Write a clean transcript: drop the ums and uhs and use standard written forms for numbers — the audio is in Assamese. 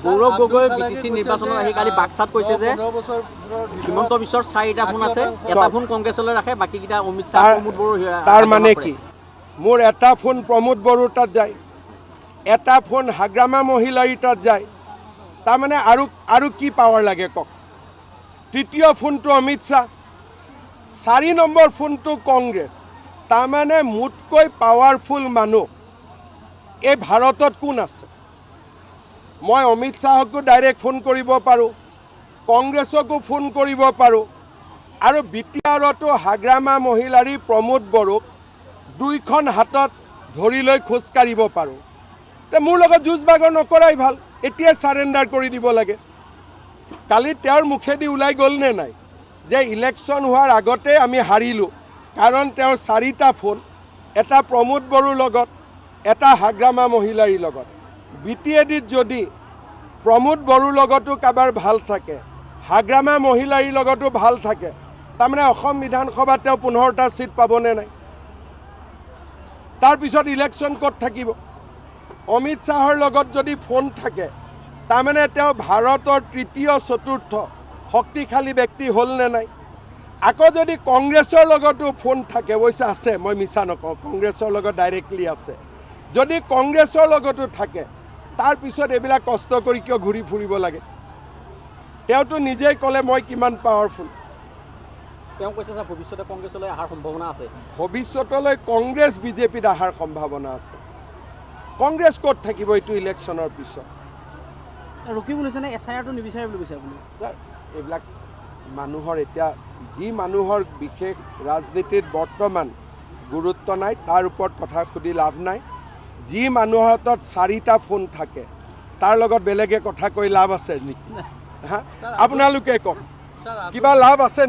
গৌৰৱ গগৈ বিটিচি নিৰ্বাচনত আহি কালি বাক্সাত কৈছে যে হিমন্ত বিশ্বৰ 4টা ফোন আছে, এটা ফোন কংগ্ৰেছলৈ ৰাখে, বাকীকেইটা অমিত শ্বাহ প্ৰমোদ বড়ো। তাৰ মানে কি? মোৰ এটা ফোন প্ৰমোদ বড়োৰ তাত যায়, এটা ফোন হাগ্ৰামা মহিলাৰ তাত যায়, তাৰমানে আৰু কি পাৱাৰ লাগে কওক? তৃতীয় ফোনটো অমিত শ্বাহ, 4 নম্বৰ ফোনটো কংগ্ৰেছ। তাৰমানে মোতকৈ পাৱাৰফুল মানুহ এই ভাৰতত কোন আছে? মই অমিত শ্বাহকো ডাইৰেক্ট ফোন কৰিব পাৰোঁ, কংগ্ৰেছকো ফোন কৰিব পাৰোঁ, আৰু বিটিআৰতো হাগ্ৰামা মহিলাৰী প্ৰমোদ বড়োক 2খন হাতত ধৰি লৈ খোজকাঢ়িব পাৰোঁ। মোৰ লগত যুঁজ বাগৰ নকৰাই ভাল, এতিয়া চাৰেণ্ডাৰ কৰি দিব লাগে। কালি তেওঁৰ মুখেদি ওলাই গ'ল নে নাই যে ইলেকশ্যন হোৱাৰ আগতে আমি হাৰিলোঁ, কাৰণ তেওঁৰ 4টা ফোন, এটা প্ৰমোদ বড়োৰ লগত, এটা হাগ্ৰামা মহিলাৰীৰ লগত। বিটিএডিত যদি প্ৰমোদ বড়োৰ লগতো কাৰোবাৰ ভাল থাকে, হাগ্ৰামা মহিলাৰীৰ লগতো ভাল থাকে, তাৰমানে অসম বিধানসভাত তেওঁ 15টা চিট পাবনে নাই? তাৰপিছত ইলেকশ্যন ক'ত থাকিব? অমিত শ্বাহৰ লগত যদি ফোন থাকে, তাৰমানে তেওঁ ভাৰতৰ 3য় 4ৰ্থ শক্তিশালী ব্যক্তি হ'লনে নাই? আকৌ যদি কংগ্ৰেছৰ লগতো ফোন থাকে, অৱশ্যে আছে, মই মিছা নকওঁ, কংগ্ৰেছৰ লগত ডাইৰেক্টলি আছে, যদি কংগ্ৰেছৰ লগতো থাকে, তাৰপিছত এইবিলাক কষ্ট কৰি কিয় ঘূৰি ফুৰিব লাগে? তেওঁতো নিজেই ক'লে মই কিমান পাৱাৰফুল। তেওঁ কৈছে যে ভৱিষ্যতে কংগ্ৰেছলৈ অহাৰ সম্ভাৱনা আছে। ভৱিষ্যতলৈ কংগ্ৰেছ বিজেপিত অহাৰ সম্ভাৱনা আছে। কংগ্ৰেছ ক'ত থাকিব এইটো ইলেকশ্যনৰ পিছত? ৰখি বুলিছেনে SIRটো নিবিচাৰে বুলি কৈছে আপুনি? ছাৰ, এইবিলাক মানুহৰ এতিয়া যি মানুহৰ বিশেষ ৰাজনীতিত বৰ্তমান গুৰুত্ব নাই, তাৰ ওপৰত কথা সুধি লাভ নাই। যি মানুহৰ হাতত 4টা ফোন থাকে, তাৰ লগত বেলেগে কথা কৈ লাভ আছে নেকি? আপোনালোকে কওক, কিবা লাভ আছে?